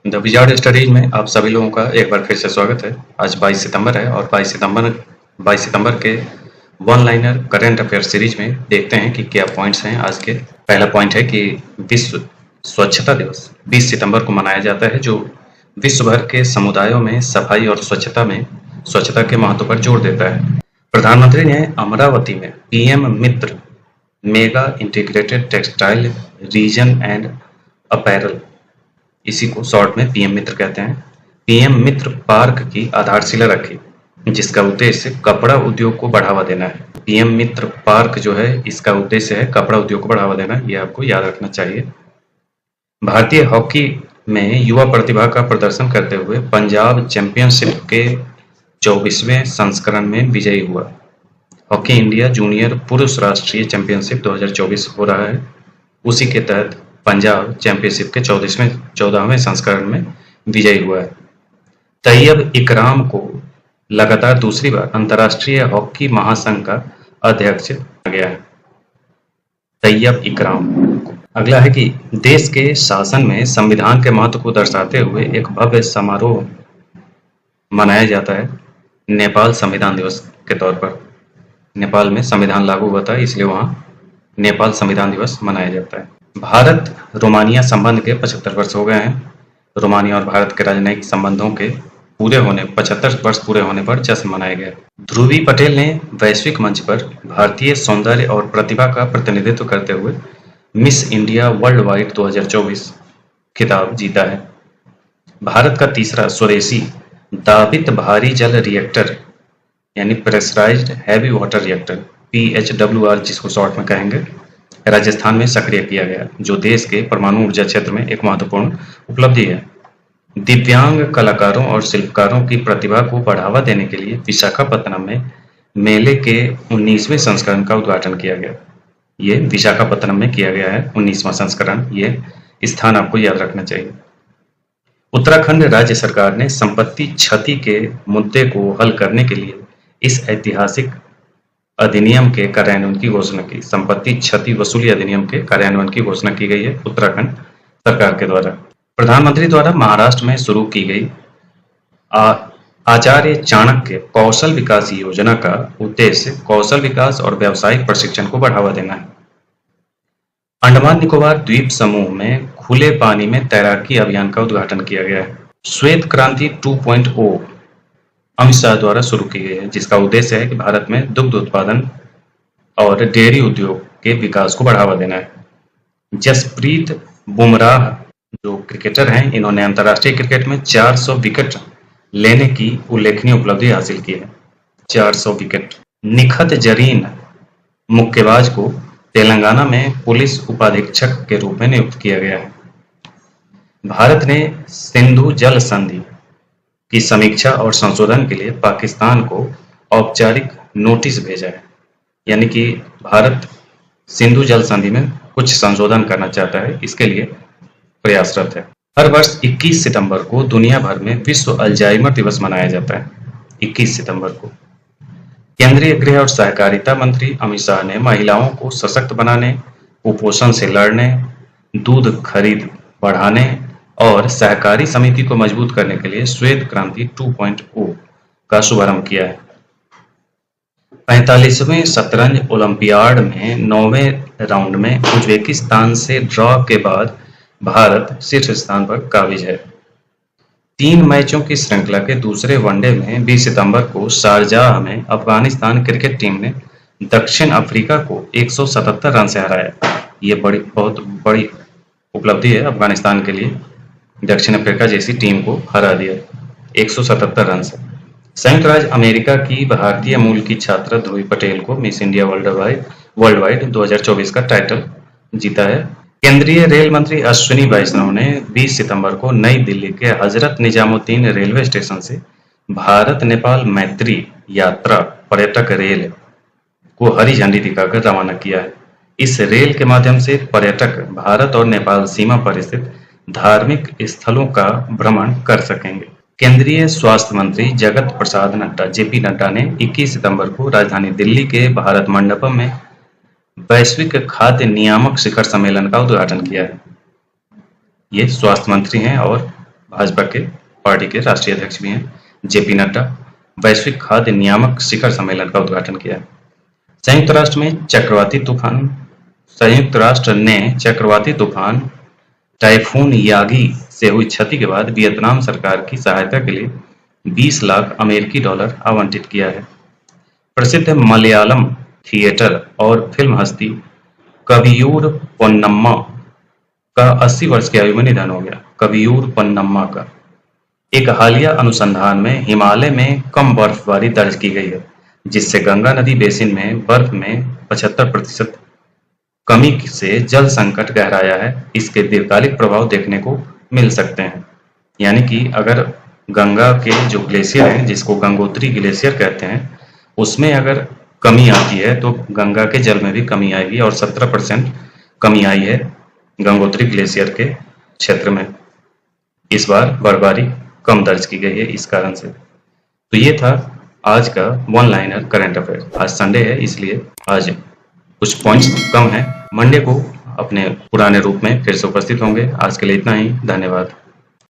The wizard studies में आप सभी लोगों का एक बार फिर से स्वागत है। आज 22 सितंबर है और 22 सितंबर के one liner current affair series में देखते हैं कि क्या पॉइंट्स हैं आज के। पहला पॉइंट है कि विश्व स्वच्छता दिवस 20 सितंबर को मनाया जाता है, जो विश्व भर के समुदायों में सफाई और स्वच्छता के महत्व पर जोर देता है। प्रधानमंत्री ने अमरावती में PM Mitra mega integrated textile reason and apparel, इसी को शॉर्ट में पीएम मित्र कहते हैं, पीएम मित्र पार्क की आधारशिला रखी, जिसका उद्देश्य कपड़ा उद्योग को बढ़ावा देना है। पीएम मित्र पार्क जो है, इसका उद्देश्य है कपड़ा उद्योग को बढ़ावा देना, यह आपको याद रखना चाहिए। भारतीय हॉकी में युवा प्रतिभा का प्रदर्शन करते हुए पंजाब चैंपियनशिप के 24वें संस्करण में विजयी हुआ। हॉकी इंडिया जूनियर पुरुष राष्ट्रीय चैंपियनशिप 2024 हो रहा है, उसी के तहत पंजाब चैंपियनशिप के 14वें संस्करण में विजयी हुआ है। तैयब इकराम को लगातार दूसरी बार अंतर्राष्ट्रीय हॉकी महासंघ का अध्यक्ष चुना गया है। तैयब इकराम। अगला है कि देश के शासन में संविधान के महत्व को दर्शाते हुए एक भव्य समारोह मनाया जाता है नेपाल संविधान दिवस के तौर पर। नेपाल में संविधान लागू हुआ था, इसलिए वहां नेपाल संविधान दिवस मनाया जाता है। भारत रोमानिया संबंध के 75 वर्ष हो गए हैं। रोमानिया और भारत के राजनयिक संबंधों के 75 वर्ष पूरे होने पर जश्न मनाया गया। ध्रुवी पटेल ने वैश्विक मंच पर भारतीय सौंदर्य और प्रतिभा का प्रतिनिधित्व करते हुए मिस इंडिया वर्ल्ड वाइड 2024 खिताब जीता है। भारत का तीसरा स्वदेशी दाबित भारी जल रिएक्टर यानी pressurised heavy water reactor PHWR, जिसको शॉर्ट में कहेंगे, राजस्थान में सक्रिय किया गया, जो देश के परमाणु ऊर्जा क्षेत्र में एक महत्वपूर्ण उपलब्धि है। दिव्यांग कलाकारों और शिल्पकारों की प्रतिभा को बढ़ावा देने के लिए विशाखापत्तनम में मेले के 19वें संस्करण का उद्घाटन किया गया। ये विशाखापत्तनम में किया गया है 19वां संस्करण। ये स्थान आपको याद रखना चाहिए। उत्तराखंड राज्य सरकार ने संपत्ति क्षति के मुद्दे को हल करने के लिए इस ऐतिहासिक अधिनियम के कार्यान्वयन की घोषणा की। संपत्ति क्षति वसूली अधिनियम के कार्यान्वयन की घोषणा की गई है उत्तराखंड सरकार के द्वारा। प्रधानमंत्री द्वारा महाराष्ट्र में शुरू की गई आचार्य चाणक्य कौशल विकास योजना का उद्देश्य कौशल विकास और व्यावसायिक प्रशिक्षण को बढ़ावा देना है। अंडमान निकोबार द्वीप समूह में खुले पानी में तैराकी अभियान का उद्घाटन किया गया है। श्वेत क्रांति 2.0 अमित शाह द्वारा शुरू की गई है, जिसका उद्देश्य है कि भारत में दुग्ध उत्पादन और डेयरी उद्योग के विकास को बढ़ावा देना है। जसप्रीत बुमराह जो क्रिकेटर हैं, इन्होंने अंतर्राष्ट्रीय क्रिकेट में 400 विकेट लेने की उल्लेखनीय उपलब्धि हासिल की है। 400 विकेट। निखत जरीन मुक्केबाज को तेलंगाना में पुलिस उपाधीक्षक के रूप में नियुक्त किया गया है। भारत ने सिंधु जल संधि की समीक्षा और संशोधन के लिए पाकिस्तान को औपचारिक नोटिस भेजा है, यानी कि भारत सिंधु जल संधि में कुछ संशोधन करना चाहता है, इसके लिए प्रयासरत है। हर वर्ष 21 सितंबर को दुनिया भर में विश्व अल्जाइमर दिवस मनाया जाता है। 21 सितंबर को केंद्रीय गृह और सहकारिता मंत्री अमित शाह ने महिलाओं को सशक्त बनाने, कुपोषण से लड़ने, दूध खरीद बढ़ाने और सहकारी समिति को मजबूत करने के लिए श्वेत क्रांति 2.0 का शुभारंभ किया है। 45वें शतरंज ओलंपियाड में 9वें राउंड में उज्बेकिस्तान से ड्रॉ के बाद भारत शीर्ष स्थान पर काबिज है। 3 मैचों की श्रृंखला के दूसरे वनडे में 20 सितंबर को शारजाह में अफगानिस्तान क्रिकेट टीम ने दक्षिण अफ्रीका को 177 रन से हराया। ये बहुत बड़ी उपलब्धि है अफगानिस्तान के लिए, दक्षिण अफ्रीका जैसी टीम को हरा दिया 177 रन से। संयुक्त राज्य अमेरिका की भारतीय मूल की छात्रा ध्रुवी पटेल को मिस इंडिया वर्ल्ड वाइड 2024 का टाइटल जीता है। केंद्रीय रेल मंत्री अश्विनी वैष्णव ने 20 सितंबर को नई दिल्ली के हजरत निजामुद्दीन रेलवे स्टेशन से भारत नेपाल मैत्री यात्रा पर्यटक रेल को हरी झंडी दिखाकर रवाना किया है। इस रेल के माध्यम से पर्यटक भारत और नेपाल सीमा पर स्थित धार्मिक स्थलों का भ्रमण कर सकेंगे। केंद्रीय स्वास्थ्य मंत्री जगत प्रसाद नड्डा JP नड्डा ने 21 सितंबर को राजधानी दिल्ली के भारत मंडपम में वैश्विक खाद्य नियामक शिखर सम्मेलन का उद्घाटन किया है। ये स्वास्थ्य मंत्री हैं और भाजपा के पार्टी के राष्ट्रीय अध्यक्ष भी हैं, जेपी नड्डा, वैश्विक खाद्य नियामक शिखर सम्मेलन का उद्घाटन किया। संयुक्त राष्ट्र ने चक्रवाती तूफान टाइफून यागी से हुई क्षति के बाद वियतनाम सरकार की सहायता के लिए 20 लाख अमेरिकी डॉलर आवंटित किया है। प्रसिद्ध मलयालम थिएटर और फिल्म हस्ती कवियूर पोन्नम्मा का 80 वर्ष की आयु में निधन हो गया। कवियूर पोन्नम्मा का एक हालिया अनुसंधान में हिमालय में कम बर्फबारी दर्ज की गई है, जिससे गंगा नदी बेसिन में बर्फ में 75% कमी से जल संकट गहराया है। इसके दीर्घकालिक प्रभाव देखने को मिल सकते हैं। यानी कि अगर गंगा के जो ग्लेशियर हैं, जिसको गंगोत्री ग्लेशियर कहते हैं, उसमें अगर कमी आती है तो गंगा के जल में भी कमी आएगी, और 17% कमी आई है गंगोत्री ग्लेशियर के क्षेत्र में। इस बार बर्फबारी कम दर्ज की गई है इस कारण से। तो ये था आज का वन लाइनर करंट अफेयर। आज संडे है, इसलिए आज कुछ पॉइंट्स कम है। मंडे को अपने पुराने रूप में फिर से उपस्थित होंगे। आज के लिए इतना ही। धन्यवाद।